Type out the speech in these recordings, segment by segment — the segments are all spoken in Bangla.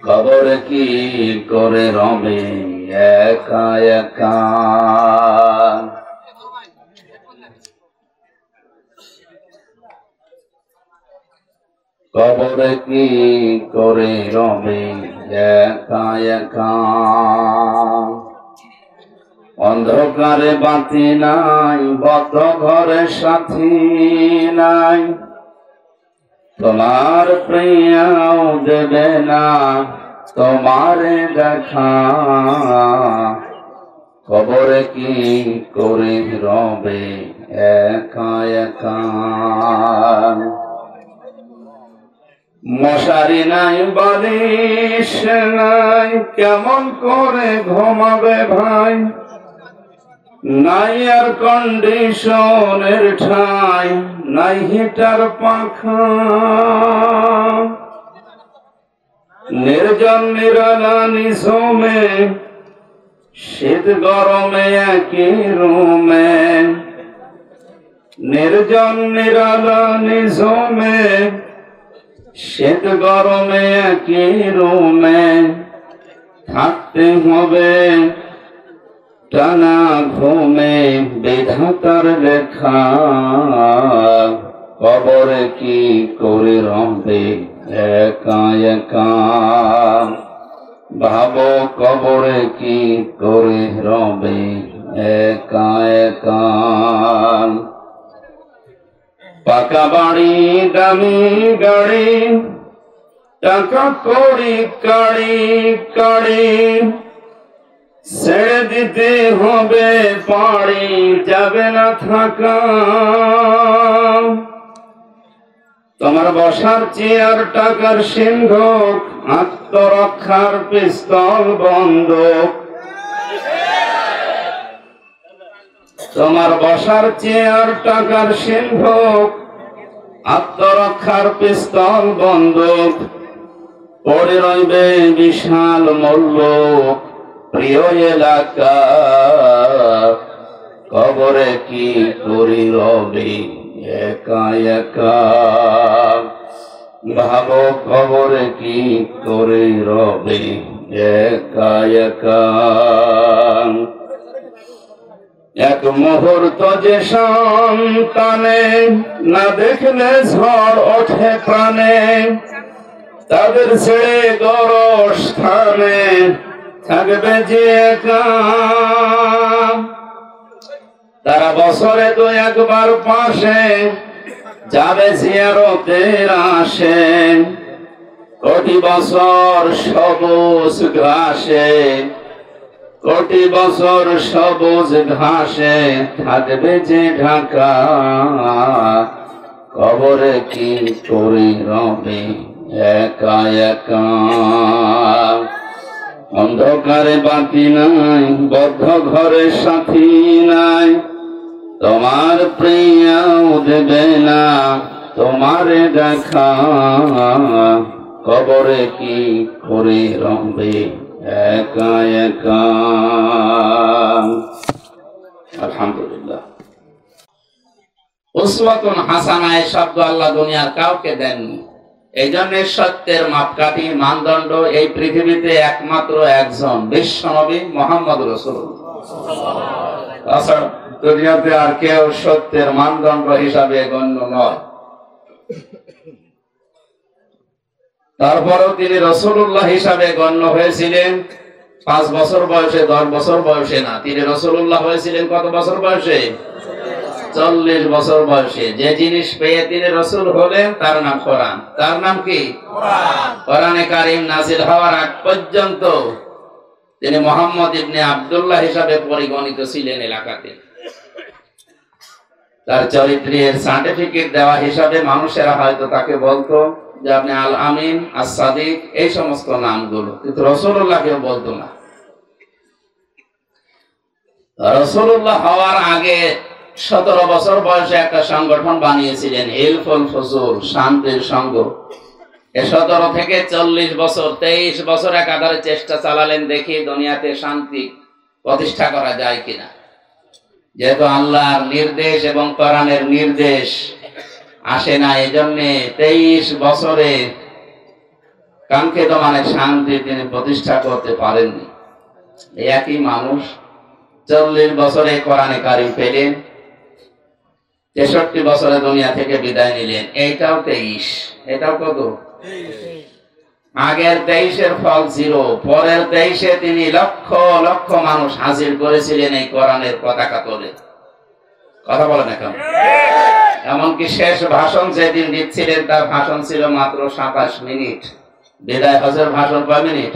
কবরে কি করে রবে একা একা। কবরে কি করে রবে একা একা। অন্ধকারে বাতি নাই, বদ্ধ ঘরে সাথী নাই, তোমার প্রিয়াও দেবে না তোমারে দেখা। কবরে কি করে রবে একা একা। মশারি নাই, বালিশ নাই, কেমন করে ঘুমাবে ভাই। নাই আর কন্ডিশনের ঠাই, নাই হিটার পাখা। নির্জন নিরালা নিঝুমে, শীত গরমে একই রুমে। নির্জন নিরালা নিঝুমে, শীত গরমে একই রুমে। থাকতে হবে টানা ঘুমে, বিধাতার লেখা। কবরে কি করে রবে একা একা। ভাবো কবরে কি করে রবে একা একা। পাকা বাড়ি, দামি গাড়ি, টাকা কড়ি কাড়ি কাড়ি, ছেড়ে দিতে হবে পাড়ি, যাবে না থাকা। তোমার বসার চেয়ার, টাকার সিন্ধুক, আত্মরক্ষার পিস্তল বন্দুক। তোমার বসার চেয়ার, টাকার সিন্ধুক, আত্মরক্ষার পিস্তল বন্দুক। পড়ে রইবে বিশাল মূল্য প্রিয় এলাকা। কবরে কি করি রবে একা একা। ভাবো কবরে কি করে রবে একা একা। এক মুহূর্ত যে সন্তানে না দেখলে ঝড় ওঠে প্রাণে। তাদের ছেড়ে গোরস্থানে থাকবে যে একা। তারা বছরে তো একবার পাশে যাবে জিয়ারতের আসে। কোটি বছর সবুজ ঘাসে, কোটি বছর সবুজ ঘাসে থাকবে যে ঢাকা। কবরে কি করে রবে একা একা। অন্ধকারে বাতি নাই, বদ্ধ ঘরে সাথী নাই, তোমার প্রিয়াও দেবে না তোমারে দেখা। কবরে কি করে রবে একা একা। আলহামদুলিল্লাহ। উসওয়াতুন হাসানা এই শব্দ আল্লাহ দুনিয়ার কাউকে দেননি। এই জন্য সত্যের মাপকাঠি মানদণ্ড এই পৃথিবীতে একমাত্র একজন, বিশ্বনবী মুহাম্মদ রাসূলুল্লাহ। দুনিয়াতে আর কেউ সত্যের মানদণ্ড হিসাবে গণ্য নয়। তারপরেও তিনি রাসূলুল্লাহ হিসাবে গণ্য হয়েছিলেন 5 বছর বয়সে, 10 বছর বয়সে না। তিনি রাসূলুল্লাহ হয়েছিলেন কত বছর বয়সে? 40 বছর বয়সে। যে জিনিস পেয়ে তিনি রাসূল হলেন তার নাম কোরআন। তার নাম কি? কোরআন। কোরআনে কারীম নাযিল হওয়ার আগ পর্যন্ত তিনি মুহাম্মদ ইবনে আব্দুল্লাহ হিসাবে পরিগণিত ছিলেন এলাকাতে। তার চরিত্রের সার্টিফিকেট দেওয়া হিসাবে মানুষেরা হয়তো তাকে বলতো যে আপনি আল আমিন, আস-সাদিক, এই সমস্ত নামগুলো, কিন্তু রাসূলুল্লাহ কেউ বলতো না। রাসূলুল্লাহ হওয়ার আগে 17 বছর বয়সে একটা সংগঠন বানিয়েছিলেন, হিলফুল ফুজুল, শান্তির সংঘ। 17 থেকে 40 বছর, 23 বছর একাধারে চেষ্টা চালালেন দেখি দুনিয়াতে শান্তি প্রতিষ্ঠা করা যায় কিনা। যেহেতু আল্লাহর নির্দেশ এবং কোরআনের নির্দেশ আসে না, এই জন্য 23 বছরে কাঙ্ক্ষিত মানে শান্তি তিনি প্রতিষ্ঠা করতে পারেননি। একই মানুষ 40 বছরে কোরআনে কারিম পেলেন, 63 বছরে দুনিয়া থেকে বিদায় নিলেন। এইটাও 23, এটাও কত? আগের 23-এর ফল 0, পরের 23-এ তিনি লক্ষ লক্ষ মানুষ হাজির করেছিলেন এই কোরআনের পতাকা তোলে। কথা বলেন এখন। এমনকি শেষ ভাষণ যেদিন দিচ্ছিলেন তার ভাষণ ছিল মাত্র 27 মিনিট। বিদায় হজের ভাষণ কয় মিনিট?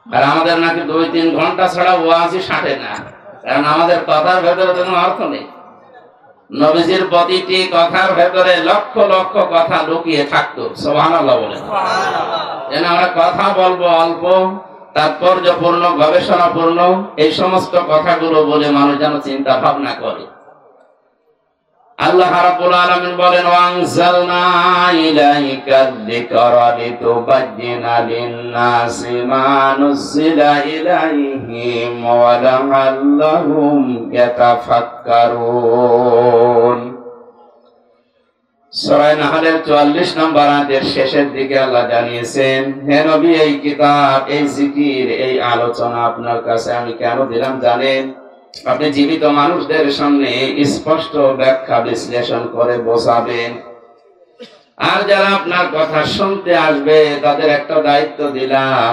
আর আমাদের নাকি 2-3 ঘন্টা ছাড়া ওয়াজই সাটে না, কারণ আমাদের কথার ভেতরে কোনো অর্থ নেই। নবীজির প্রতিটি কথার ভেতরে লক্ষ লক্ষ কথা লুকিয়ে থাকতো। সুবহানাল্লাহ বলেন। যেন আমরা কথা বলবো অল্প, তাৎপর্যপূর্ণ, গবেষণাপূর্ণ, এই সমস্ত কথাগুলো বলে মানুষ যেন চিন্তা ভাবনা করে। আল্লাহ রাব্বুল আলামিন বলেন, ওয়ানজালনা ইলাইকাদ যিকরা লিতুবায়্যিনা লিন-নাসি মা নুযিলা ইলাইহিম ওয়া লাআল্লাহুম ইয়াতাফাক্কারুন। সূরা নাহলের 44 নম্বর আয়াতের শেষের দিকে আল্লাহ জানিয়েছেন, হে নবী, এই কিতাব, এই জিকির, এই আলোচনা আপনার কাছে আমি কেন দিলাম জানেন? আপনি জীবিত মানুষদের সামনে স্পষ্ট ব্যাখ্যা বিশ্লেষণ করে বোঝাবেন। আর যারা আপনার কথা শুনতে আসবে তাদের একটা দায়িত্ব দিলাম,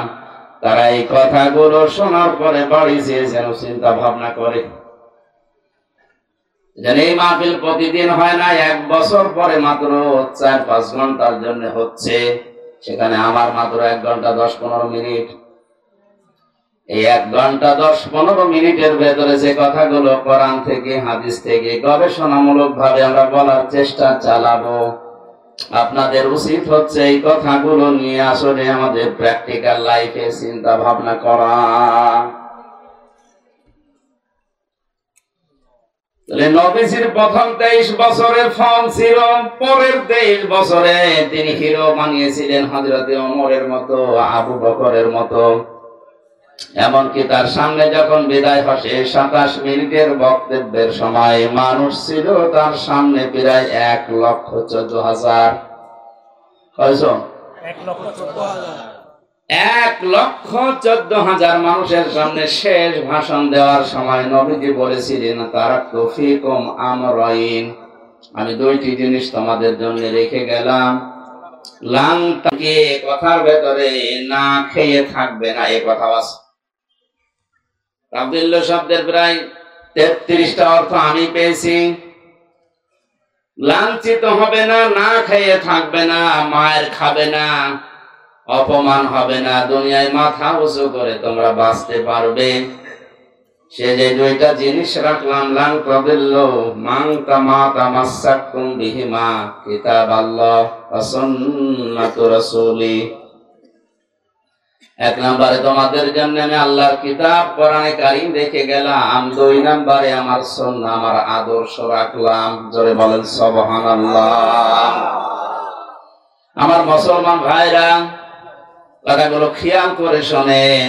তারা এই কথাগুলো শোনার পরে বাড়ি যেয়ে যেন চিন্তা ভাবনা করে। যেন এই মাহফিল প্রতিদিন হয় না, 1 বছর পরে মাত্র 4-5 ঘন্টার জন্য হচ্ছে, সেখানে আমার মাত্র 1 ঘন্টা 10-15 মিনিট। এই 1 ঘন্টা 10-15 মিনিটের ভেতরে যে কথাগুলো কোরআন থেকে, হাদিস থেকে গবেষণামূলক ভাবে আমরা বলার চেষ্টা চালাবো, আপনাদের উচিত হচ্ছে এই কথাগুলো নিয়ে আসলে আমাদের প্র্যাকটিক্যাল লাইফে চিন্তা ভাবনা করা। নবীজির প্রথম 23 বছরের ফল ছিল, পরের 23 বছরে তিনি হিরো বানিয়েছিলেন হযরতে ওমরের মতো, আবু বকরের মতো। এমনকি তার সামনে যখন বিদায় হসে 27 মিনিটের বক্তব্যের সময় মানুষ ছিল তার সামনে প্রায় 1,14,000। কয়জন? 1,14,000 মানুষের সামনে শেষ ভাষণ দেওয়ার সময় নবীজি বলেছিলেন, তারাকতু ফীকুম আমরাইন, আমি 2টি জিনিস তোমাদের জন্য রেখে গেলাম। লান তাকে কথার ভেতরে না খেয়ে থাকবে না, এই কথা আছে। আব্দুল্লাহ শব্দের প্রায় 33টা অর্থ আমি পেয়েছি। লাঞ্ছিত হবে না, না খেয়ে থাকবে না, মায়ের খাবে না, অপমান হবে না, দুনিয়ায় মাথা উঁচু করে তোমরা বাঁচতে পারবে। সে যে 2টা জিনিস রাখলাম, লান তাদিল্লু মান তামাসসাকতুম বিহিমা কিতাবাল্লাহ ওয়া সুন্নাতু রাসূলি। 1 নম্বরে তোমাদের জন্য আমি আল্লাহর কিতাব কোরআনে কারীম রেখে গেলাম, 2 নম্বরে আমার সুন্নাহ, আমার আদর্শ রাখলাম। জোরে বলেন সুবহানাল্লাহ। আমার মুসলমান ভাইরা, কথাগুলো খেয়াল করে শোনেন।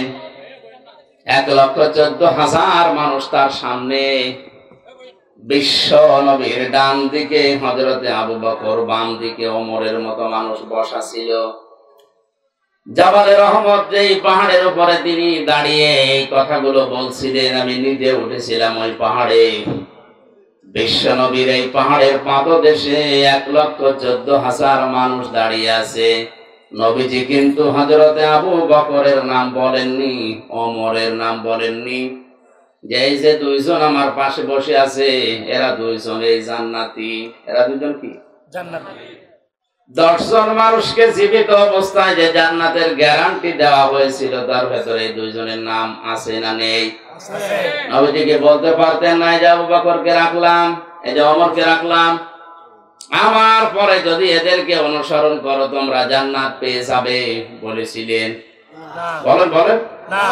1,14,000 মানুষ তার সামনে, বিশ্ব নবীর ডান দিকে হযরতে আবু বকর, বাম দিকে ওমরের মতো মানুষ বসা ছিল। জাবালে রহমত, যেই পাহাড়ের উপরে তিনি দাঁড়িয়ে এই কথাগুলো বলছিলেন, আমি নিজে উঠেছিলাম ওই পাহাড়ে। বিশ্ব নবীর এই পাহাড়ের পাদদেশে 1,14,000 মানুষ দাঁড়িয়ে আছে। নবীজি কিন্তু হযরতে আবু বকরের নাম বলেননি, ওমরের নাম বলেননি। যে এই যে 2 জন আমার পাশে বসে আছে, এরা 2 জন এই জান্নাতি। এরা 2 জন কি? জান্নাতি। 10 জন মানুষকে জীবিত অবস্থায় যে জান্নাতের গ্যারান্টি দেওয়া হয়েছিল, তার ভেতরে 2 জনের নাম আছে না নেই? নবীজিকে বলতে পারতেন না, এই যে আবু বকরকে রাখলাম, এই যে ওমরকে রাখলাম, আমার পরে যদি এদেরকে অনুসরণ করো তোমরা জান্নাত পেয়ে যাবে, বলেছিলেন? বলেন বলেন না।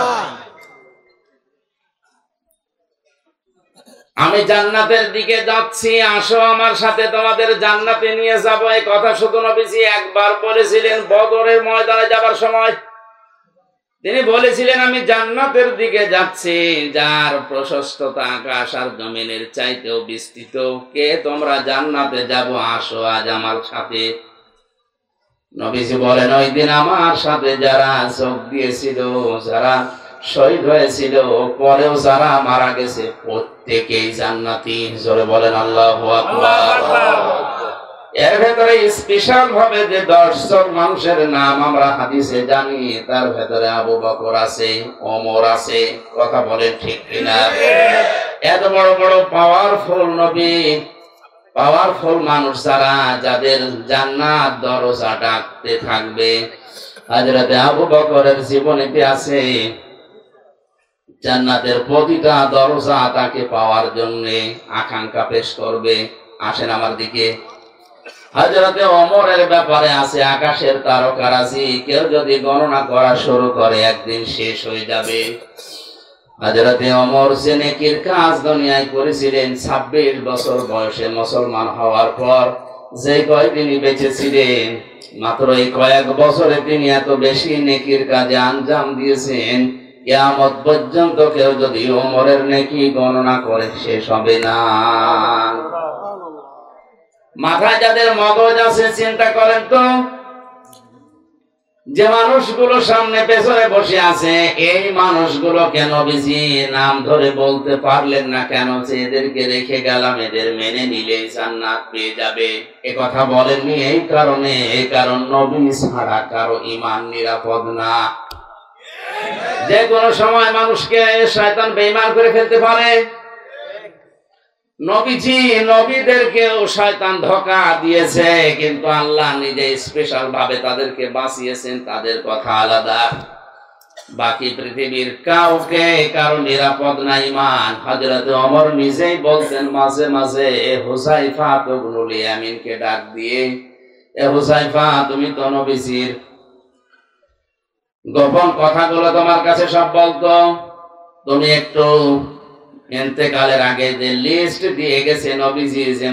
আমি জান্নাতের দিকে যাচ্ছি, আসো আমার সাথে, তোমাদের জান্নাতে নিয়ে যাব, এই কথা শুধু নবীজি একবার বলেছিলেন বদরের ময়দানে যাবার সময়। তিনি বলেছিলেন, আমি জান্নাতের দিকে যাচ্ছি, যার প্রশস্ততা আকাশ আর জমিনের চাইতেও বিস্তৃত। কে তোমরা জান্নাতে যাব, আসো আজ আমার সাথে। নবীজি বলেন, ওই দিন আমার সাথে যারা যোগ দিয়েছিল, যারা শহীদ হয়েছিল, পরেও যারা মারা গেছে, প্রত্যেকেই জান্নাতি। জোরে বলেন আল্লাহু আকবার। এর ভেতরে স্পেশাল ভাবে যে 10 জন মানুষের নাম আমরা হাদিসে জানি, তার ভেতরে আবু বকর আছে, ওমর আছে। কথা বলেন ঠিক কিনা? এত বড় বড় পাওয়ারফুল নবী, পাওয়ারফুল মানুষ যারা, যাদের জান্নাত দরজা ডাকতে থাকবে, হযরত আবু বকরের জীবনীতে আছে জান্নাতের প্রতিটা দরজা তাকে পাওয়ার জন্য আকাঙ্ক্ষা পেশ করবে। আসেন আমার দিকে। হযরতে ওমরের ব্যাপারে আছে আকাশের তারকারাজি, কেউ যদি গণনা করা শুরু করে একদিন শেষ হয়ে যাবে। হযরতে ওমর যে নেকির কাজ দুনিয়ায় করেছিলেন, 26 বছর বয়সে মুসলমান হওয়ার পর যে কয়েকদিনই বেঁচে ছিলেন, মাত্র এই কয়েক বছরে তিনি এত বেশি নেকির কাজে আঞ্জাম দিয়েছেন, কিয়ামত পর্যন্ত কেউ যদি ওমরের নেকি গণনা করে শেষ হবে না। মাথায় যাদের মগজ আছে চিন্তা করেন তো, যে মানুষগুলো সামনে পেছনে বসে আছে, এই মানুষগুলো কেন বেশি নাম ধরে বলতে পারলেন না কেন যে এদেরকে রেখে গেলাম, এদের মেনে নিলে জান্নাত পেয়ে যাবে? এ কথা বলেননি এই কারণে, এই কারণ নবী ছাড়া কারো ঈমান নিরাপদ না। যে কোনো সময় মানুষকে শয়তান বেঈমান করে ফেলতে পারে। নবীজি নবীদেরকেও শয়তান ধোঁকা দিয়েছে, কিন্তু আল্লাহ নিজে স্পেশাল ভাবে তাদেরকে বাঁচিয়েছেন। তাদের কথা আলাদা, বাকি পৃথিবীর কাউকে কারো নিরাপদ না ঈমান। হযরত ওমর নিজেই বলতেন মাঝে মাঝে হুযায়ফা ইবনুল ইয়ামিনকে ডাক দিয়ে, এ হুযায়ফা, তুমি তো নবীজির গোপন কথাগুলো তোমার কাছে সব বলতো, তুমি একটু ইন্তেকালের আগে যে লিস্ট দিয়ে গেছে নবীজি, যে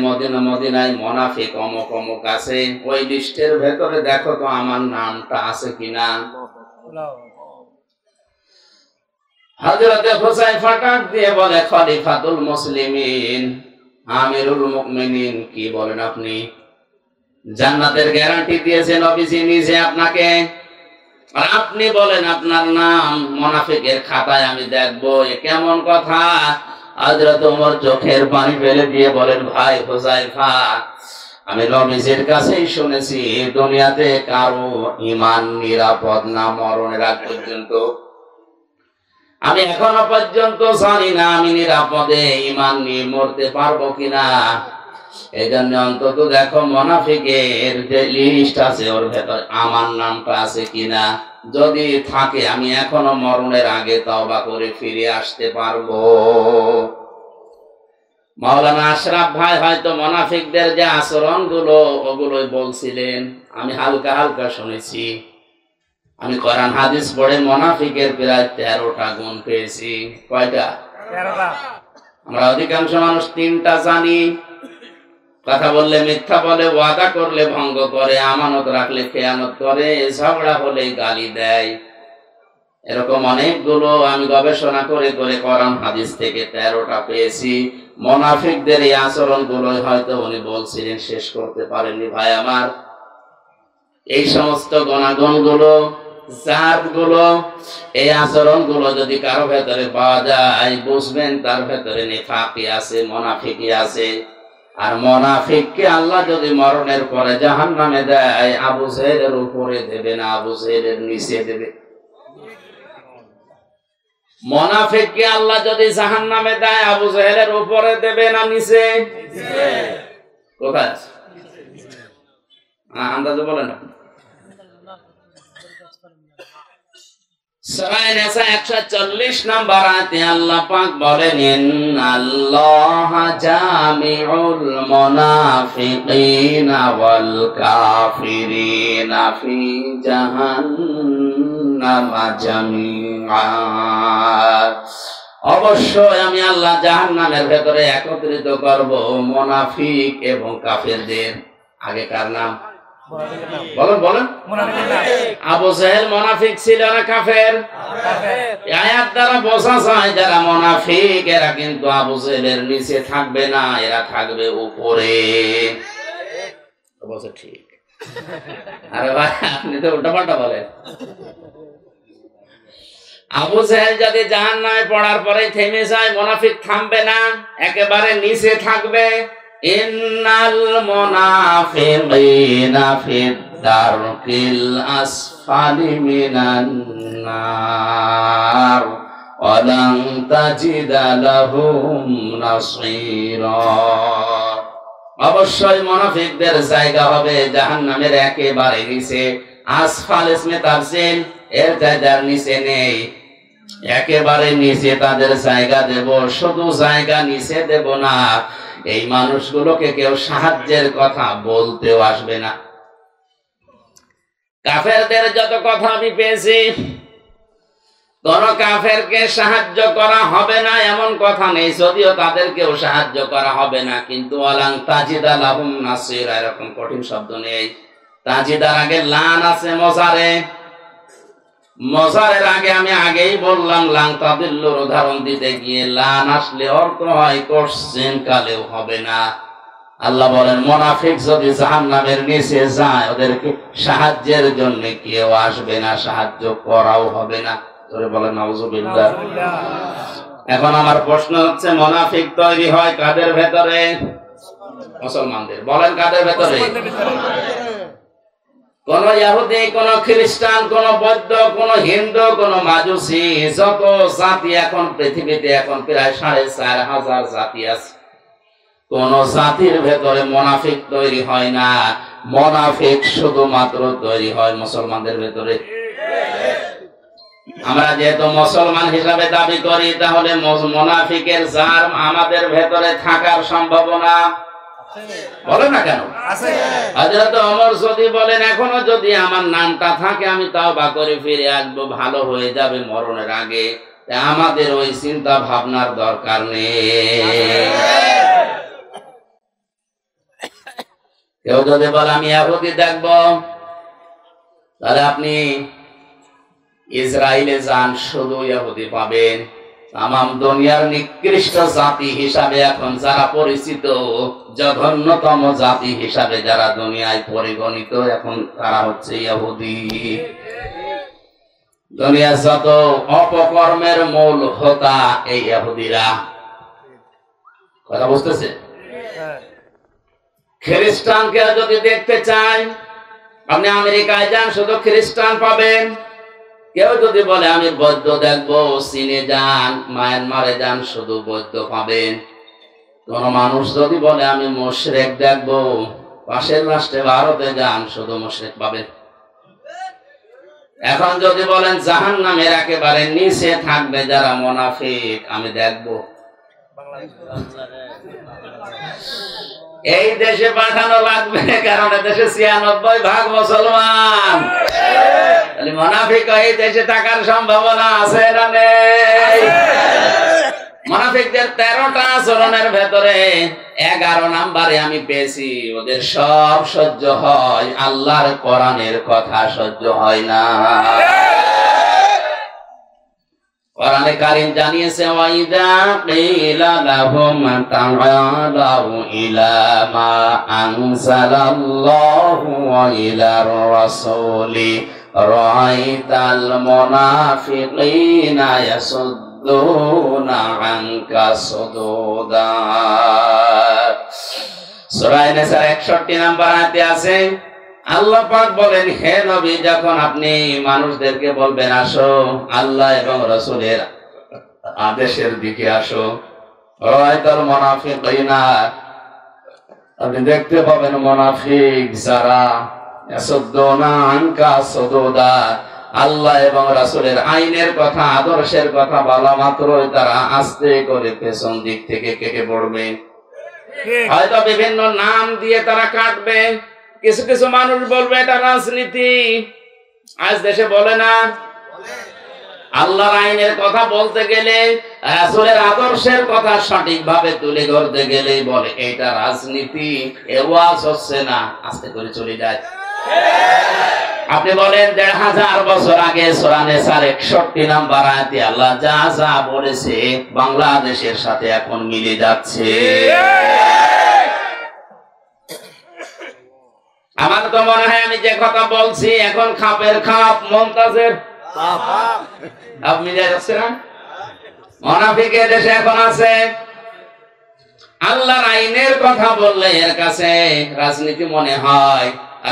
মদিনায় মুনাফিক অমুক অমুক আছে, ওই লিস্টের ভেতরে দেখো তো আমার নামটা আছে কিনা। হযরতে হুযায়ফা ডাক দিয়ে বলে, খলিফাতুল মুসলিমিন, আমিরুল মুমিনিন, কি বলেন আপনি? জান্নাতের গ্যারান্টি দিয়েছে নবীজি নিজে আপনাকে, আর আপনি বলেন আপনার নাম মুনাফিকের খাতায় আমি দেখবো? এ কেমন কথা? হযরত ওমর চোখের পানি ফেলে দিয়ে বলেন, ভাই হুযায়ফা, আমি নবীজির কাছেই শুনেছি দুনিয়াতে কারো ঈমান নিরাপদ না মরণের আগ পর্যন্ত। আমি এখনো পর্যন্ত জানি না আমি নিরাপদে ঈমান নিয়ে মরতে পারবো কিনা। এই জন্য অন্তত দেখো মুনাফিকের যে লিস্ট আছে ওর ভেতর আমার নামটা আছে কিনা। যদি থাকে আমি এখনো মরণের আগে তওবা করে ফিরে আসতে পারবো। মাওলানা আশরাফ ভাই হয়তো মুনাফিকদের যে আচরণ গুলো ওগুলোই বলছিলেন, আমি হালকা হালকা শুনেছি। আমি কোরআন হাদিস পড়ে মুনাফিকের প্রায় 13টা গুণ পেয়েছি। কয়টা? 13টা। আমরা অধিকাংশ মানুষ 3টা জানি। কথা বললে মিথ্যা বলে, ওয়াদা করলে ভঙ্গ করে, আমানত রাখলে খেয়ানত করে, ঝগড়া হলে গালি দেয়। এরকম অনেকগুলো আমি গবেষণা করে করে কোরআন হাদিস থেকে 13টা পেয়েছি। মুনাফিকদের এই আচরণ গুলো হয়তো উনি বলছিলেন, শেষ করতে পারেননি। ভাই আমার, এই সমস্ত গুণাগুণ গুলো, জাত গুলো, এই আচরণ গুলো যদি কারো ভেতরে পাওয়া যায়, বুঝবেন তার ভেতরে নিফাকি আছে, মুনাফিকি আছে। আর মুনাফিককে আল্লাহ যদি মরণের পরে জাহান্নামে দেয়, আবু জেহেলের উপরে দেবে না, আবু জেহেলের নিচে দেবে। মুনাফিককে আল্লাহ যদি জাহান্নামে দেয়, আবু জেহেলের উপরে দেবে না নিচে? কোথায় আছে? আন্দাজে বলেন না। সূরা নিসা 140 নম্বর আয়াতে আল্লাহ পাক বলেন, ইন্নাল্লাহ জামিউল মুনাফিকিনা ওয়াল কাফিরিনা ফি জাহান্নাম জামিআ। অবশ্যই আমি আল্লাহ জাহান্নামের ভেতরে একত্রিত করব মুনাফিক এবং কাফেরদের। আগে কার নাম বলেন? বলেন। আবু জেহেল মুনাফিক ছিল না কাফের? আয়াত দ্বারা বোঝা যায় যারা মুনাফিক এরা কিন্তু আবু জেহেলের নিচে থাকবে না, এরা থাকবে উপরে। ঠিক। আরে ভাই আপনি তো উল্টাপাল্টা বলেন। আবু জাহেল যদি জাহান্নামে পড়ার পরে থেমে যায়, মুনাফিক থামবে না, একেবারে নিচে থাকবে। ইন্নাল মুনাফিকিনা ফিদ দারকিল আসফালি মিনান নার ওয়া লান তাজিদা লাহুম নাসীরা। অবশ্যই মুনাফিকদের জায়গা হবে জাহান্নামের একেবারে নিচে। আসফাল ইসমে তাফসীল, এর জায়গার নিচে নেই, একেবারে নিচে তাদের জায়গা দেব। শুধু জায়গা নিচে দেব না, এই মানুষগুলোকে কেউ সাহায্যের কথা বলতেও আসবে না। কাফেরদের যত কথা আমি পেয়েছি, কোন কাফেরকে সাহায্য করা হবে না এমন কথা নেই, যদিও তাদেরকেও সাহায্য করা হবে না, কিন্তু ওয়ালান তাজিদা লাহুম নাসীরা এরকম কঠিন শব্দ নেই। তাজিদার আগে লান আছে মজারে, মজারের আগে আমি আগেই বললাম লান তাদিল্লুর উদাহরণ দিতে গিয়ে লান আসলে অর্থ হয় কোশ্চেন কালেও হবে না। আল্লাহ বলেন মুনাফিক যদি জাহান্নামের নিচে যায়, ওদেরকে সাহায্যের জন্য কেউ আসবে না, সাহায্য করাও হবে না। বলেন নাউযুবিল্লাহ। এখন আমার প্রশ্ন হচ্ছে, মুনাফিক তৈরি হয় কাদের ভেতরে? মুসলমানদের। বলেন কাদের ভেতরে? কোন ইহুদি, কোন খ্রিস্টান, কোন বৌদ্ধ, কোন হিন্দু, কোন মাজুসি, যত জাতি এখন পৃথিবীতে এখন প্রায় ৪৫০০ জাতি আছে, কোন জাতির ভেতরে মুনাফিক তৈরি হয় না। মুনাফিক শুধুমাত্র তৈরি হয় মুসলমানদের ভেতরে। আমরা যেহেতু মুসলমান হিসাবে দাবি করি, তাহলে মুনাফিকের জার্ম আমাদের ভেতরে থাকার সম্ভাবনা বলে না কেন? হযরত ওমর যদি বলেন এখনো যদি আমার নামটা থাকে আমি তাওবা করে ফিরে আসবো, ভালো হয়ে যাবে মরণের আগে, আমাদের ওই চিন্তা ভাবনার দরকার নেই। কেউ যদি বলে আমি ইহুদি দেখবো, তাহলে আপনি ইসরায়েলে যান, শুধু ইহুদি পাবেন। তামাম দুনিয়ার নিকৃষ্ট জাতি হিসাবে এখন যারা পরিচিত, জঘন্যতম জাতি হিসাবে যারা দুনিয়ায় পরিগণিত, এখন তারা হচ্ছে ইহুদি। দুনিয়ার যত অপকর্মের মূল হোতা এই ইহুদিরা। কথা বুঝতেছে? খ্রিস্টানকে যদি দেখতে চান, আপনি আমেরিকায় যান, শুধু খ্রিস্টান পাবেন। কেউ যদি বলে আমি বৌদ্ধ দেখবো, চীনে যান, মায়ানমারে যান, শুধু বৌদ্ধ পাবেন। কোন মানুষ যদি বলে আমি মুশরিক দেখবো, পাশের রাষ্ট্রে ভারতে যান, শুধু মুশরিক পাবেন। এখন যদি বলেন জাহান্নামের একেবারে নিচে থাকবে যারা মুনাফিক, আমি দেখবো, এই দেশে পাঠানো লাগবে, কারণ দেশে ৯৬% মুসলমান। মুনাফিক এই দেশে থাকার সম্ভাবনা আছে না নেই? মুনাফিকদের ১৩টা আচরণের ভেতরে ১১ নম্বরে আমি পেয়েছি, ওদের সব সহ্য হয়, আল্লাহর কোরআনের কথা সহ্য হয় না। কোরআনে কারীম জানিয়েছে ওয়াইদা কিলা লাহুম তাআলাউ ইলা মা আনজালাল্লাহু ওয়া ইলার রাসূলি রাআইতাল মুনাফিকিনা ইয়াসুদ্দুনা আনকা সুদুদা। সূরা নিসার ৬১ নম্বর আয়াতে আছে, আল্লাহ পাক বলেন হে নবী, যখন আপনি মানুষদেরকে বলবেন আসো আল্লাহ এবং রাসূলের আদেশের দিকে আসো, রাআইতাল মুনাফিকিনা, আপনি দেখতে পাবেন মুনাফিক যারা ইয়াসুদ্দুনা আনকা সুদুদা, আল্লাহ এবং রাসূলের আইনের কথা, আদর্শের কথা বলা মাত্রই তারা আস্তে করে পেছন দিক থেকে কেটে পড়বে। হয়তো বিভিন্ন নাম দিয়ে তারা কাটবে। কিছু কিছু মানুষ বলবে এটা রাজনীতি। আজ দেশে বলে না, আল্লাহর আইনের কথা বলতে গেলে, রাসূলের আদর্শের কথা সঠিকভাবে তুলে ধরতে গেলে বলে এটা রাজনীতি, এ ওয়াজ হচ্ছে না, আস্তে করে চলে যায়। আপনি বলেন ১৫০০ বছর আগে সূরা নিসার ৬১ নম্বর আয়াতে আল্লাহ যা যা বলেছে বাংলাদেশের সাথে এখন মিলে যাচ্ছে। আমার তো মনে হয় আমি যে কথা বলছি এখন খাপের খাপ মুমতাজের আপনি যাচ্ছে না মুনাফিকের দেশে এখন আছে। আল্লাহর আইনের কথা বললে এর কাছে রাজনীতি মনে হয়,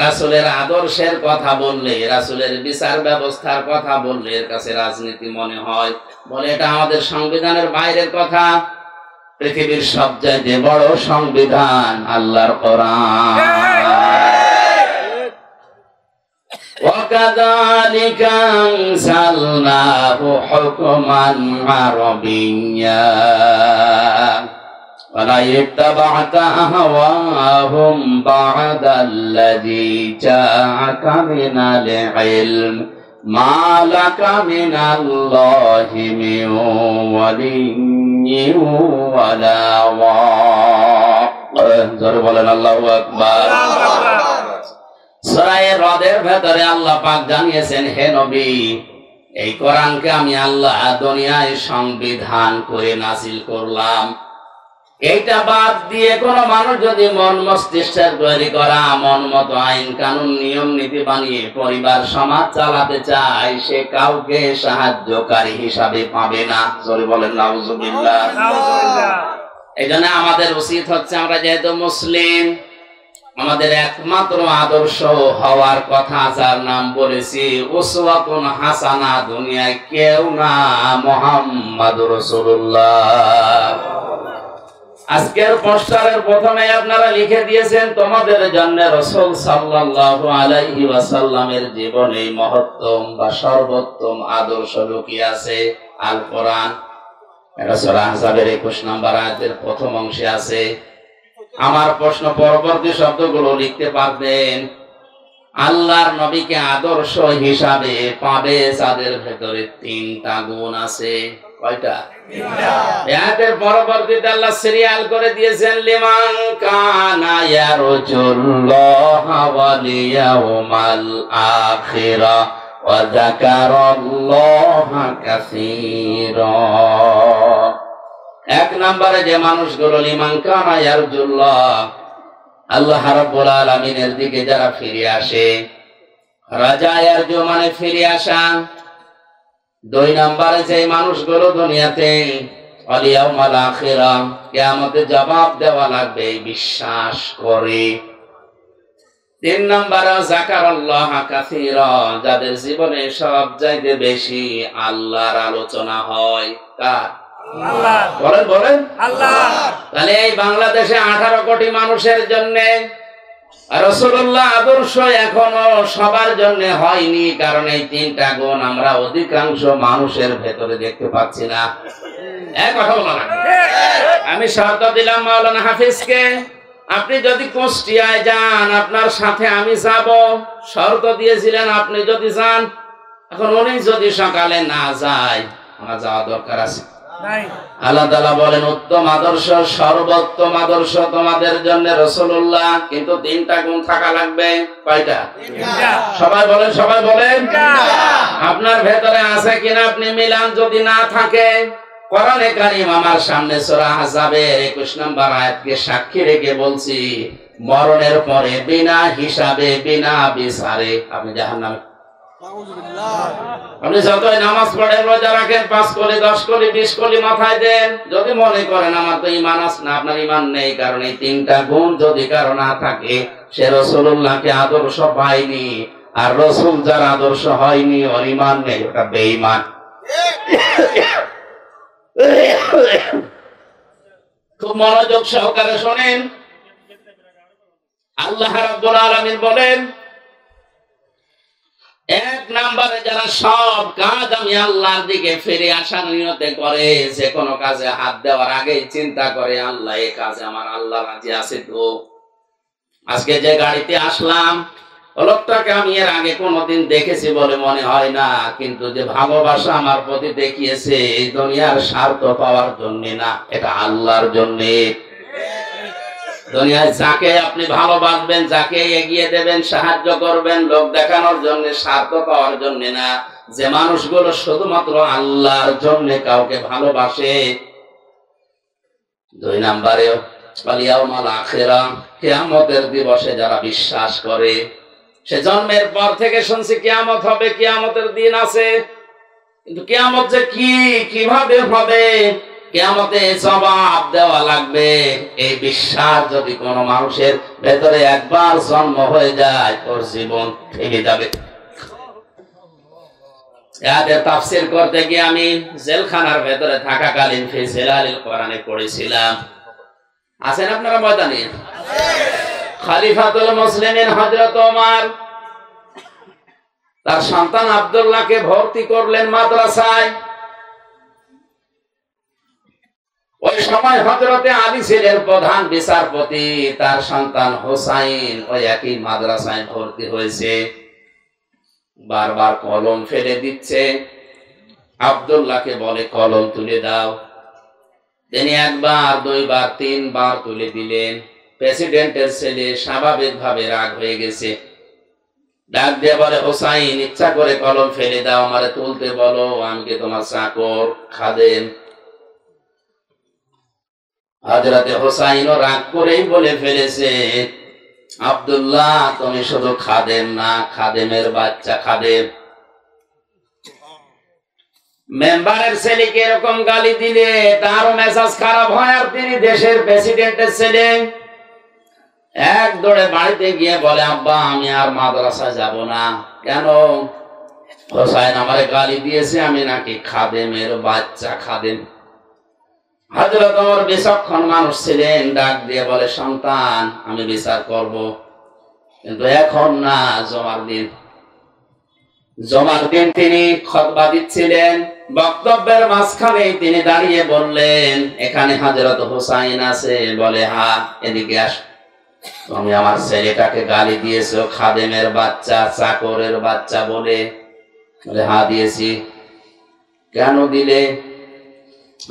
রাসূলের আদর্শের কথা বললে, রাসূলের বিচার ব্যবস্থার কথা বললে এর কাছে রাজনীতি মনে হয়। বলে এটা আমাদের সংবিধানের বাইরের কথা। পৃথিবীর সবচেয়ে বড় সংবিধান আল্লাহর কোরআন। وَكَذَلِكَ أَنزَلْنَاهُ حُكْمًا عَرَبِيًّا وَلَئِنِ اتَّبَعْتَ أَهْوَاءَهُمْ بَعْدَ الَّذِي جَاءَكَ مِنَ الْعِلْمِ مَا لَكَ مِنَ اللَّهِ مِنْ وَلِيٍّ وَلَا وَاقٍ জোরে বলেন আল্লাহু আকবার। সূরা রদের ভেতরে আল্লাহ পাক জানিয়েছেন, হে নবী, এই কোরআনকে আমি আল্লাহ দুনিয়ায় সংবিধান করে নাযিল করলাম। এইটা বাদ দিয়ে কোন মানুষ যদি মন মস্তিষ্কের তৈরি করা মন মতো আইন কানুন নিয়ম নীতি বানিয়ে পরিবার সমাজ চালাতে চায়, সে কাউকে সাহায্যকারী হিসাবে পাবে না। জোরে বলেন নাউজুবিল্লাহ। এইজন্য আমাদের উচিত হচ্ছে, আমরা যেহেতু মুসলিম, আমাদের একমাত্র আদর্শ হওয়ার কথা যার নাম বলেছি উসওয়াতুন হাসানা, দুনিয়ায় কেউ না, মুহাম্মাদুর রাসূলুল্লাহ। আজকের পোস্টারের প্রথমে আপনারা লিখে দিয়েছেন, তোমাদের জন্য রাসূল সাল্লাল্লাহু আলাইহি ওয়াসাল্লামের জীবনে মহত্তম বা সর্বোত্তম আদর্শ লুকিয়ে আছে আল কোরআন। এটা সূরা আহজাবের 21 নম্বর আয়াতের প্রথম অংশে আছে। আমার প্রশ্ন, পরবর্তী শব্দগুলো লিখতে পারবেন। আল্লাহর নবীকে আদর্শ হিসাবে পাবে যাদের ভেতরে তিনটা গুণ আছে। কয়টা? আয়াতের পরবর্তীতে আল্লাহ সিরিয়াল করে দিয়েছেন, লিমান কানা ইয়ারজুল্লাহ ওয়াল ইয়াউমাল আখিরা ওয়া যাকারাল্লাহা কাসীরা। এক নম্বরে যে মানুষগুলো লিমান কানা ইয়ারজুল্লাহ, আল্লাহ রাব্বুল আলামিনের দিকে যারা ফিরে আসে, রাজা ইয়ারজু মানে ফিরে আসা। দুই নম্বরে যে মানুষগুলো দুনিয়াতে ওয়াল ইয়াউমাল আখিরা, কিয়ামতে জবাব দেওয়া লাগবে, বিশ্বাস করে। তিন নম্বরে যাকারাল্লাহা কাসীরা, যাদের জীবনে সবচাইতে বেশি আল্লাহর আলোচনা হয়। কার? আল্লাহ। বলেন বলেন আল্লাহ। তাহলে এই বাংলাদেশে 18 কোটি মানুষের জন্য রাসূলুল্লাহ আদর্শ এখনো সবার জন্য হয়নি, কারণ এই তিনটা গুণ আমরা অধিকাংশ মানুষের ভেতরে দেখতে পাচ্ছি না। এক কথা বলা লাগবে। আমি শর্ত দিলাম মাওলানা হাফিজকে, আপনি যদি কুষ্টিয়ায় যান আপনার সাথে আমি যাব। শর্ত দিয়েছিলেন আপনি যদি যান। এখন উনি যদি সকালে না যায়, আমার যাওয়া দরকার আছে। আল্লাহ তাআলা বলেন, উত্তম আদর্শ, সর্বোত্তম আদর্শ তোমাদের জন্য রাসূলুল্লাহ, কিন্তু তিনটা গুণ থাকা লাগবে। কয়টা? সবাই বলেন, সবাই বলেন। আপনার ভেতরে আছে কিনা আপনি মিলান। যদি না থাকে, কোরআনে কারীম আমার সামনে সূরা আহজাবের 21 নম্বর আয়াতকে সাক্ষী রেখে বলছি, মরণের পরে বিনা হিসাবে বিনা বিচারে আপনি জাহান্নামে। আপনি যতই নামাজ পড়েন, রোজা রাখেন, 5 কোটি 10 কোটি 20 কোটি মাথায় দেন, যদি মনে করেন আমার তো ঈমান আছে না, আপনার ঈমান নেই। কারণ এই তিনটা গুণ যদি কারো না থাকে, সে রাসূলুল্লাহকে আদর্শ পায়নি। আর রাসূল যার আদর্শ হয়নি, ওর ঈমান নেই, ওটা বেঈমান। খুব মনোযোগ সহকারে শুনেন। আল্লাহ রাব্বুল আলামিন বলেন, এক নম্বরে যারা সব কাজ আমি আল্লাহর দিকে ফিরে আসার নিয়তে করে, যে কোনো কাজে হাত দেওয়ার আগে চিন্তা করে, আল্লাহ এই কাজে আমার আল্লাহ রাজি আছে তো। আজকে যে গাড়িতে আসলাম, লোকটাকে আমি এর আগে কোনোদিন দেখেছি বলে মনে হয় না, কিন্তু যে ভালোবাসা আমার প্রতি দেখিয়েছে, এই দুনিয়ার স্বার্থ পাওয়ার জন্য না, এটা আল্লাহর জন্য। দুনিয়ায় যাকে আপনি ভালোবাসবেন, যাকে এগিয়ে দেবেন, সাহায্য করবেন, লোক দেখানোর জন্য, স্বার্থ পাওয়ার জন্য না। যে মানুষগুলো শুধুমাত্র আল্লাহর জন্য কাউকে ভালোবাসে। দুই নম্বরে ওয়াল আখিরা, কিয়ামতের দিবসে যারা বিশ্বাস করে। সে জন্মের পর থেকে শুনছি কিয়ামত হবে, কিয়ামতের দিন আছে, কিন্তু কিয়ামত যে কি, কিভাবে হবে, কিয়ামতে জবাব দেওয়া লাগবে, এই বিশ্বাস যদি কোনো মানুষের ভেতরে একবার জন্ম হয়ে যায়, ওর জীবন থেমে যাবে। এদের তাফসীর করতে গিয়ে আমি জেলখানার ভেতরে থাকাকালীন ফি জিলালিল কোরআনে পড়েছিলাম। আছেন আপনারা ময়দানে? খলিফাতুল মুসলিমিন হযরত ওমর তার সন্তান আব্দুল্লাহকে ভর্তি করলেন মাদ্রাসায়। ওই সময় হযরতে আলী ছিলেন প্রধান বিচারপতি, তার সন্তান হোসাইন ওই একই মাদ্রাসায় ভর্তি হয়েছে। বারবার কলম ফেলে দিচ্ছে, আব্দুল্লাহকে বলে কলম তুলে দাও। তিনি একবার, দুইবার, তিনবার তুলে দিলেন। প্রেসিডেন্টের ছেলে স্বাভাবিকভাবে রাগ হয়ে গেছে, ডাক দিয়ে বলে, হোসাইন, ইচ্ছা করে কলম ফেলে দাও, আমারে তুলতে বলো, আমি কি তোমার চাকর, খাদেম? হযরতে হোসাইনও রাগ করেই বলে ফেলেছে, আব্দুল্লাহ, তুমি শুধু খাদেম না, খাদেমের বাচ্চা খাদেম। মেম্বারের ছেলেকে এরকম গালি দিলে তারও মেজাজ খারাপ হয়, আর তিনি দেশের প্রেসিডেন্টের ছেলে। এক দৌড়ে বাড়িতে গিয়ে বলে, আব্বা, আমি আর মাদ্রাসায় যাব না। কেন? হোসাইন আমারে গালি দিয়েছে, আমি নাকি খাদেমের বাচ্চা, খাদেম। হযরত ওমর বিচক্ষণ মানুষ ছিলেন, ডাক দিয়ে বলে, সন্তান, আমি বিচার করব, কিন্তু এখন না, জমার দিন। জমার দিন তিনি খুতবা দিচ্ছিলেন, বক্তব্যের মাঝখানে তিনি দাঁড়িয়ে বললেন, এখানে হযরত হোসাইন আছে? বলে, হ্যাঁ। এদিকে আস। তুমি আমার ছেলেটাকে গালি দিয়েছো খাদেমের বাচ্চা, চাকরের বাচ্চা বলে? বলে, হ্যাঁ দিয়েছি। কেন দিলে?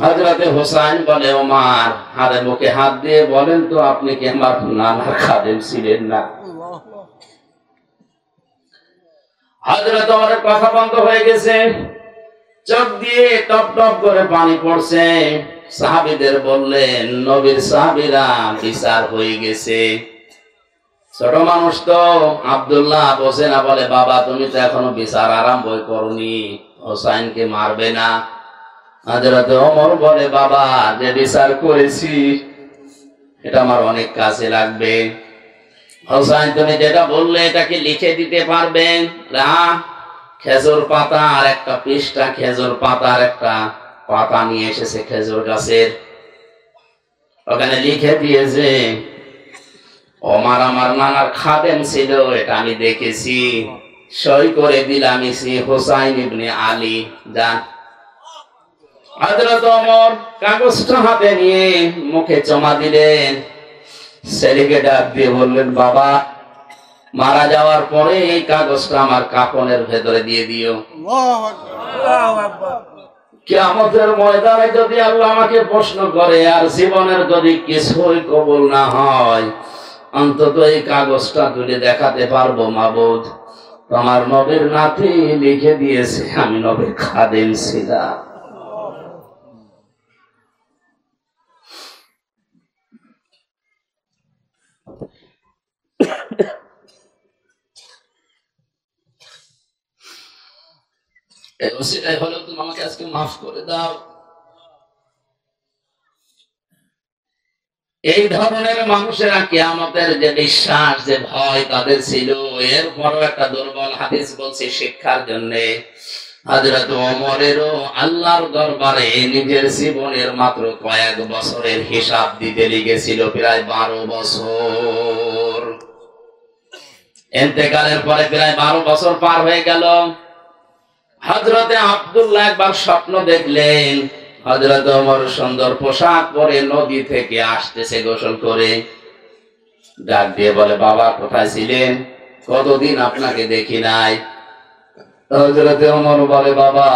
হযরতে হোসাইন বলে, ওমর, হাতে মুখে হাত দিয়ে বলেন তো, আপনি কি আমার নানার খাদেম ছিলেন না? হযরত ওমরের কথা বন্ধ হয়ে গেছে, চোখ দিয়ে টপ টপ করে পানি পড়ছে। সাহাবীদের বললেন, নবীর সাহাবীরা, বিচার হয়ে গেছে। ছোট মানুষ তো, আব্দুল্লাহ বোঝে না, বলে, বাবা, তুমি তো এখনো বিচার আরম্ভই করনি, হোসাইনকে মারবে না? হযরত ওমর বলে, বাবা, যে বিচার করেছি এটা আমার অনেক কাজে লাগবে। হোসাইন, তুমি যেটা বললে এটা কি লিখে দিতে পারবেন? খেজুর পাতা আর একটা পৃষ্ঠা, খেজুর পাতার একটা পাতা নিয়ে এসেছে খেজুর গাছের, ওখানে লিখে দিয়েছে, ওমর আমার নানার খাদেম ছিল, এটা আমি দেখেছি, সই করে দিলাম, হোসাইন ইবনে আলী। যান। হযরত ওমর কাগজটা হাতে নিয়ে মুখে চমা দিলেন, ছেলেকে ডাক দিয়ে বললেন, বাবা, মারা যাওয়ার পরে এই কাগজটা আমার কাফনের ভেতরে দিয়ে দিও। কিয়ামতের ময়দানে যদি আল্লাহ আমাকে প্রশ্ন করে আর জীবনের যদি কিছুই কবুল না হয়, অন্তত এই কাগজটা তুলে দেখাতে পারবো, মাবুদ, তোমার নবীর নাতি লিখে দিয়েছে আমি নবীর খাদেম ছিলাম। তুমি আমাকে আজকে মাফ করে দাও। এই ধরনের মানুষেরা কিয়ামতের যে বিশ্বাস, যে ভয় তাদের ছিল, এরপরও একটা দুর্বল হাদিস বলছে শিক্ষার জন্য। হযরত ওমরেরও আল্লাহর দরবারে নিজের জীবনের মাত্র কয়েক বছরের হিসাব দিতে লেগেছিল, প্রায় 12 বছর। ইন্তেকালের পরে প্রায় 12 বছর পার হয়ে গেল। হযরতে আব্দুল্লাহ একবার স্বপ্ন দেখলেন, হযরত ওমর সুন্দর পোশাক পরে নদী থেকে আসতেছে গোসল করে। ডাক দিয়ে বলে, বাবা, কোথায় ছিলেন? কতদিন আপনাকে দেখি নাই। হযরতে ওমর বলে, বাবা,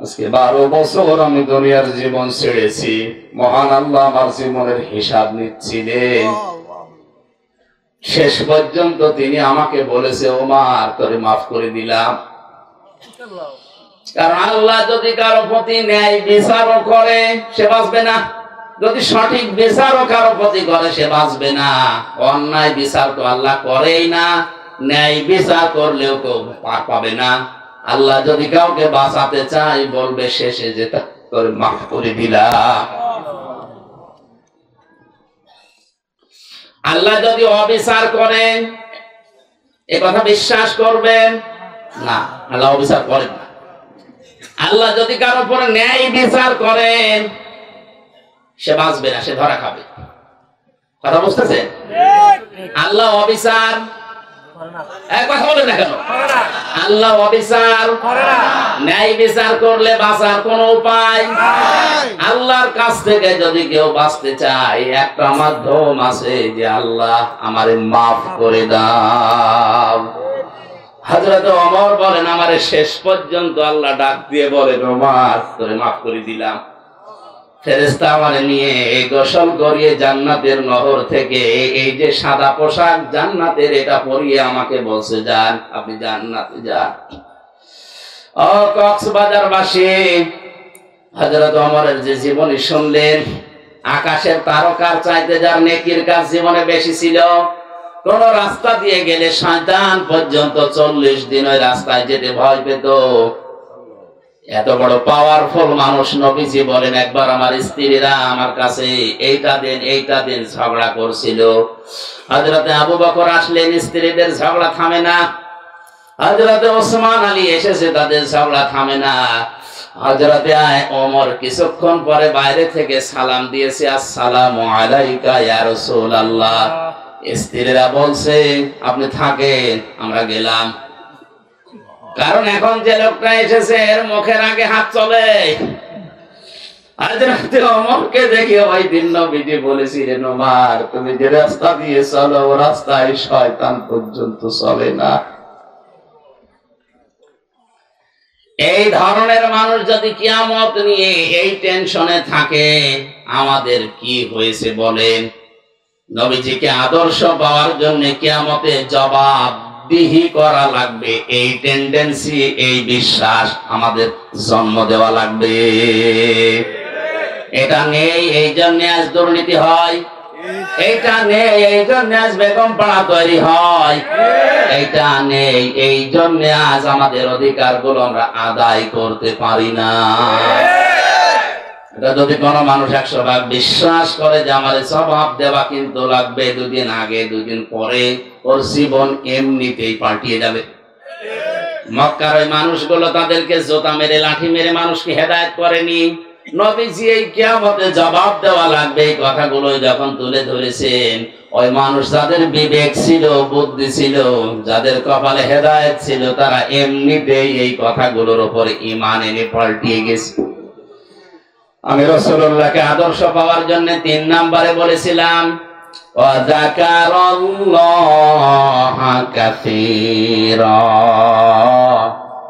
আজকে 12 বছর আমি দুনিয়ার জীবন ছেড়েছি, মহান আল্লাহ আমার জীবনের হিসাব নিচ্ছিলেন। শেষ পর্যন্ত তিনি আমাকে বলেছে, ওমর, তোরে মাফ করে দিলাম। কারণ আল্লাহ যদি কারো প্রতি ন্যায় বিচারও করে, সে বাঁচবে না। যদি সঠিক বিচারও কারো প্রতি করে সে বাঁচবে না। অন্যায় বিচার তো আল্লাহ করেই না, ন্যায় বিচার করলেও কেউ পার পাবে না। আল্লাহ যদি কাউকে বাঁচাতে চায় বলবে শেষে যেটা করে মাফ করে দিলাম। আল্লাহ যদি অবিচার করেন এ কথা বিশ্বাস করবেন না, আল্লাহ অবিচার করেন না। আল্লাহ যদি কারো উপরে ন্যায় বিচার করেন সে বাঁচবে না, সে ধরা খাবে। কথা বুঝতেছেন? আল্লাহ অবিচার কথা বলেন না কেন? আল্লাহ অবিচার, ন্যায় বিচার করলে বাঁচার কোন উপায়? আল্লাহর কাছ থেকে যদি কেউ বাঁচতে চায় একটা মাধ্যম আছে যে আল্লাহ আমারে মাফ করে দাও। হযরত ওমর বলেন আমারে শেষ পর্যন্ত আল্লাহ ডাক দিয়ে বলেন ওমর তোরে মাফ করে দিলাম। ফেরেশতা আমারে নিয়ে গোসল করিয়ে জান্নাতের নহর থেকে এই যে সাদা পোশাক জান্নাতের এটা পরিয়ে আমাকে বলছে যান আপনি জান্নাতে যান। ও কক্সবাজারবাসী, হযরত ওমরের যে জীবনী শুনলেন, আকাশের তারকার চাইতে যার নেকির কাজ জীবনে বেশি ছিল। কোন রাস্তা দিয়ে গেলে শয়তান পর্যন্ত 40 দিন ওই রাস্তায় যেতে ভয় পেত। এত বড় পাওয়ারফুল মানুষ নবীজি বলেন একবার আমার স্ত্রীরা আমার কাছে এইটা দিন ঝগড়া করছিল। হযরতে আবু বকর আসলেন, স্ত্রীদের ঝগড়া থামে না। হযরতে ওসমান আলী এসেছে, তাদের ঝগড়া থামে না। হযরতে ওমর কিছুক্ষণ পরে বাইরে থেকে সালাম দিয়েছে, আসসালামু আলাইকা ইয়া রাসূলুল্লাহ। স্ত্রীরা বলছে আপনি থাকেন, আমরা গেলাম। কারণ এখন যে লোকটা এসেছে এর মুখের আগে হাত চলে। হযরতে ওমরকে দেখে ওই দিন নবীজি বলেছিলেন ওমর তুমি যে রাস্তা দিয়ে চলো ও রাস্তায় শয়তান পর্যন্ত চলে না। এই ধরনের মানুষ যদি কিয়ামত নিয়ে এই টেনশনে থাকে আমাদের কি হয়েছে বলেন? নবীজিকে আদর্শ পাওয়ার জন্য কিয়ামতে জবাবদিহি করা লাগবে, এই টেন্ডেন্সি এই বিশ্বাস আমাদের জন্ম দেওয়া লাগবে। এটা নেই এই জন্য আজ দুর্নীতি হয়, এইটা নেই এই জন্য আজ বেগম পাড়া তৈরি হয়, এইটা নেই এই জন্য আজ আমাদের অধিকারগুলো আমরা আদায় করতে পারি না। এটা যদি কোনো মানুষ 100 ভাগ বিশ্বাস করে যে আমার জবাব দেওয়া কিন্তু লাগবে, দুদিন আগে দুদিন পরে ওর জীবন এমনিতেই পাল্টিয়ে যাবে। মক্কার ওই মানুষগুলো তাদেরকে জোতা মেরে লাঠি মেরে মানুষকে হেদায়েত করেনি। নবীজি এই কিয়ামতে জবাব দেওয়া লাগবে এই কথাগুলো যখন তুলে ধরেছেন, ওই মানুষ যাদের বিবেক ছিল, বুদ্ধি ছিল, যাদের কপালে হেদায়েত ছিল, তারা এমনিতেই এই কথাগুলোর উপরে ঈমান এনে পাল্টিয়ে গেছে। আমি রাসূলুল্লাহকে আদর্শ পাওয়ার জন্য 3 নম্বরে বলেছিলাম ওয়া যাকারাল্লাহা কাসীরা।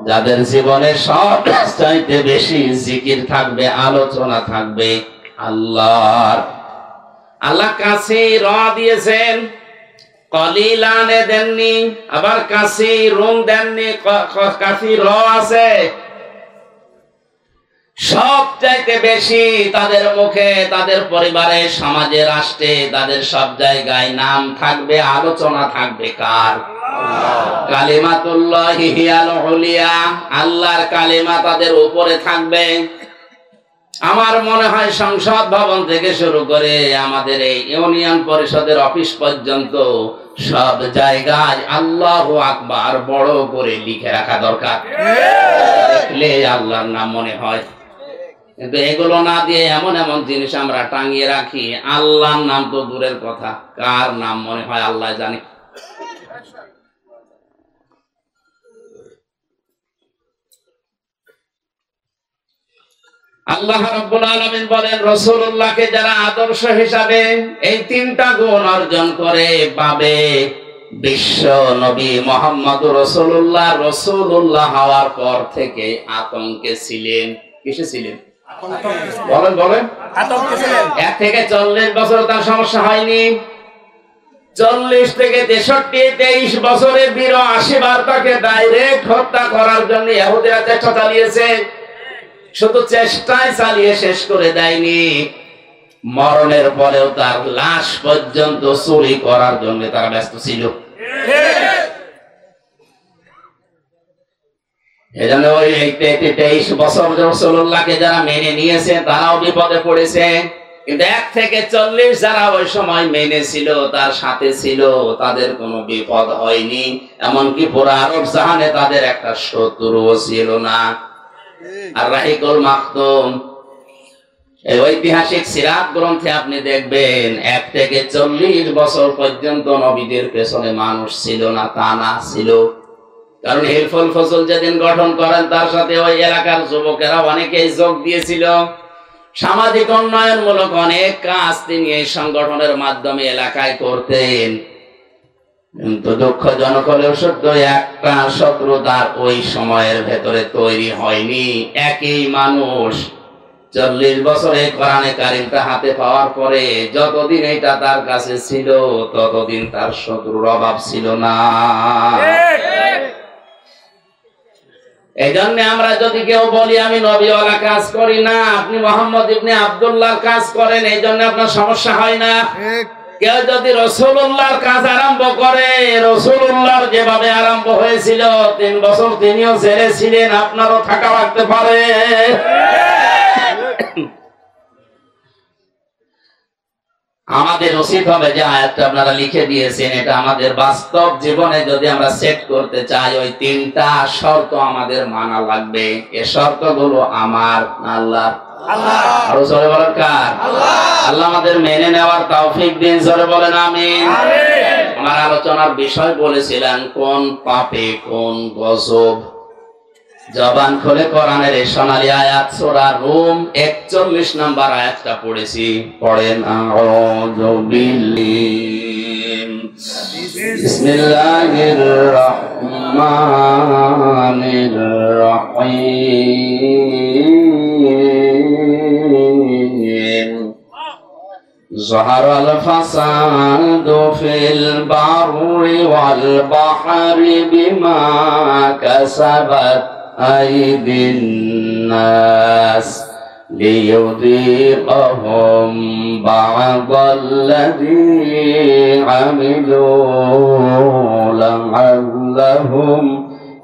যাদের জীবনে সবচাইতে বেশি জিকির থাকবে, আলোচনা থাকবে আল্লাহর। আল্লাহ কাসীরা দিয়েছেন, কলিলানে দেননি, আবার কাসীরুন দেননি, কাসীরা আছে। সবচাইতে বেশি তাদের মুখে, তাদের পরিবারে, সমাজে, রাষ্ট্রে, তাদের সব জায়গায় নাম থাকবে, আলোচনা থাকবে কার? কালিমাতুল্লাহি হিয়াল উলিয়া, আল্লাহর কালিমা তাদের উপরে থাকবে। আমার মনে হয় সংসদ ভবন থেকে শুরু করে আমাদের এই ইউনিয়ন পরিষদের অফিস পর্যন্ত সব জায়গায় আল্লাহু আকবার বড় করে লিখে রাখা দরকার। দেখলে আল্লাহর নাম মনে হয়। কিন্তু এগুলো না দিয়ে এমন এমন জিনিস আমরা টাঙিয়ে রাখি, আল্লাহর নাম তো দূরের কথা, কার নাম মনে হয় আল্লাহ জানে। আল্লাহ রাব্বুল আলামিন বলেন রাসূলুল্লাহকে যারা আদর্শ হিসাবে এই 3টা গুণ অর্জন করে পাবে, বিশ্ব নবী মুহাম্মদুর রাসূলুল্লাহ রাসূলুল্লাহ হওয়ার পর থেকে আতঙ্কে ছিলেন। কিসে ছিলেন? বলেন বলেন। আতঙ্কে ছিলেন। 1 থেকে 40 বছর তার সমস্যা হয়নি। 40 থেকে 63, 23 বছরে 82 বার তাকে ডাইরেক্ট হত্যা করার জন্য ইহুদিরা চেষ্টা চালিয়েছে। শুধু চেষ্টায় চালিয়ে শেষ করে দেয়নি, মরণের পরেও তার লাশ পর্যন্ত চুরি করার জন্য তারা ব্যস্ত ছিল। এজন্য ওই 23 বছর রাসূলুল্লাহকে যারা মেনে নিয়েছে তারাও বিপদে পড়েছে, কিন্তু 1 থেকে 40 যারা ওই সময় মেনে ছিল, তার সাথে ছিল, তাদের কোনো বিপদ হয়নি। এমনকি পুরো আরব জাহানে তাদের একটা শত্রুও ছিল না। আর রাহিকুল মাখতুম, এই ঐতিহাসিক সিরাত গ্রন্থে আপনি দেখবেন 1 থেকে 40 বছর পর্যন্ত নবীদের পেছনে মানুষ ছিল না, তা না ছিল। কারণ হিলফুল ফজল যেদিন গঠন করেন তার সাথে ওই এলাকার যুবকেরা অনেকেই যোগ দিয়েছিল। সামাজিক উন্নয়নমূলক অনেক কাজ তিনি এই সংগঠনের মাধ্যমে এলাকায় করতেন, কিন্তু দুঃখজনক হলেও সত্য, একটা শত্রু তার ওই সময়ের ভেতরে তৈরি হয়নি। একই মানুষ 40 বছরে কোরআনে কারিমটা হাতে পাওয়ার পরে যতদিন এটা তার কাছে ছিল ততদিন তার শত্রুর অভাব ছিল না। এই জন্য আমরা যদি কেউ বলি আমি নবীওয়ালা কাজ করি না, আপনি মোহাম্মদ ইবনে আব্দুল্লাহর কাজ করেন, এই জন্য আপনার সমস্যা হয় না। কেউ যদি রাসূলুল্লাহর কাজ আরম্ভ করে, রাসূলুল্লাহর যেভাবে আরম্ভ হয়েছিল 3 বছর তিনিও জেলে ছিলেন, আপনারও থাকা লাগতে পারে। আমাদের উচিত হবে যে আয়াতটা আপনারা লিখে দিয়েছেন, এটা আমাদের বাস্তব জীবনে যদি আমরা সেট করতে চাই, ওই 3টা শর্ত আমাদের মানা লাগবে। এই শর্তগুলো আমার না আল্লাহর? আরো জোরে বলেন কার? আল্লাহ আমাদের মেনে নেওয়ার তৌফিক দিন, জোরে বলেন আমিন। আমার আলোচনার বিষয় বলেছিলেন কোন পাপে কোন গজব। জবান খুলে কোরআনের এই সোনালী আয়াত সূরা রুম 41 নম্বর আয়াতটা পড়েছি, পড়েন। আউযু বিসমিল্লাহির রাহমানির রাহিম। যাহারাল ফাসাদু ফিল বাররি ওয়াল বাহরি বিমা কাসাবাত আইদিন নাস লিইউযীকাহুম বা'দাল্লাযী আমিলু লা'আল্লাহুম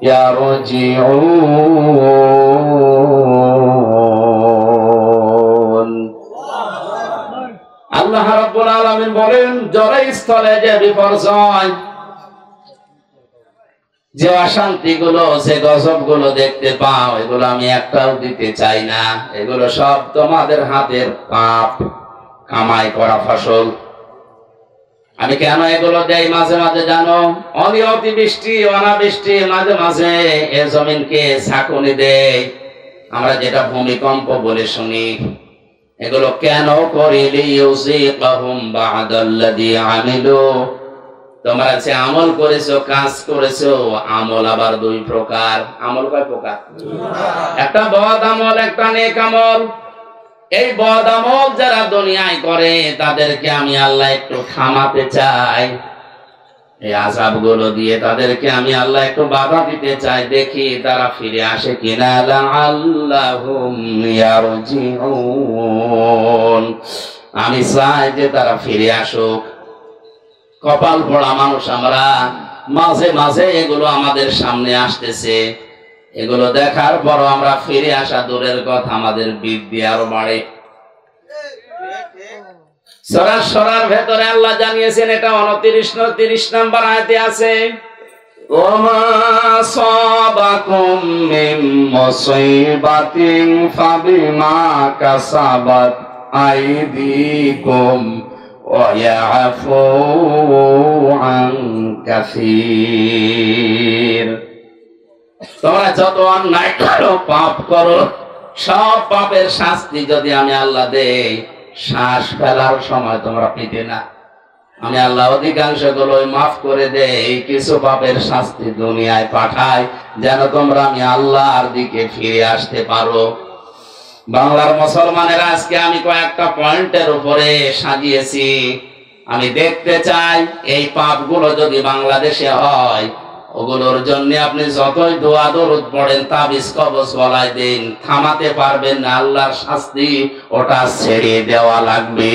ইয়ারজিউন। আল্লাহ রাব্বুল আলামিন বলেন, জনস্থলে যে বিপর্যয়, যে অশান্তি গুলো, যে গজব গুলো দেখতে পাও, এগুলো আমি একটাও দিতে চাই না। এগুলো সব তোমাদের হাতের পাপ কামাই করা ফসল। আমি কেন এগুলো দেই মাঝে মাঝে জানো? অতিবৃষ্টি অনাবৃষ্টি মাঝে মাঝে এ জমিনকে ঝাঁকুনি দেয়, আমরা যেটা ভূমিকম্প বলে শুনি। এগুলো কেন করি? লিইউযীকাহুম বা'দাল্লাযী আমিলু। তোমরা যে আমল করেছো, কাজ করেছো, আমল আবার 2 প্রকার। আমল কয় প্রকার? একটা বদ আমল, একটা নেক আমল। এই বদ আমল যারা দুনিয়ায় করে তাদেরকে আমি আল্লাহ একটু থামাতে চাই, এই আযাবগুলো দিয়ে তাদেরকে আমি আল্লাহ একটু বাধা দিতে চাই, দেখি তারা ফিরে আসে কিনা। লা'আল্লাহুম ইয়ারজিউন। আমি চাই যে তারা ফিরে আসুক। কপাল পোড়া মানুষ আমরা, মাঝে মাঝে এগুলো আমাদের সামনে আসতেছে, এগুলো দেখার পর আমরা ফিরে আসা দূরের কথা, আমাদের বৃদ্ধি আরো বাড়ে। সূরার ভেতরে আল্লাহ জানিয়েছেন, এটা 29 নম্বর আয়াতে আছে, ওমা সাবাকুম মিন মুসিবাতিন ফাবিমা কাসাবাত আইদিকুম ওয়ায়াফু আন কাসীর। তোমরা যত অন্যায় করো, পাপ করো, সব পাপের শাস্তি যদি আমি আল্লাহ দেই, শ্বাস ফেলার সময় তোমরা পেতে না। আমি আল্লাহ অধিকাংশ গুলোই মাফ করে দেই, কিছু পাপের শাস্তি দুনিয়ায় পাঠাই যেন তোমরা আমি আল্লাহর দিকে ফিরে আসতে পারো। বাংলার মুসলমানের আজকে আমি কয়েকটা পয়েন্টের উপরে সাজিয়েছি। আমি দেখতে চাই এই পাপগুলো যদি বাংলাদেশে হয়, ওগুলোর জন্য আপনি যতই দোয়া দরুদ পড়েন, তাবিজ কবজ গলায় দিন, থামাতে পারবেন না। আল্লাহর শাস্তি ওটা ছেড়ে দেওয়া লাগবে।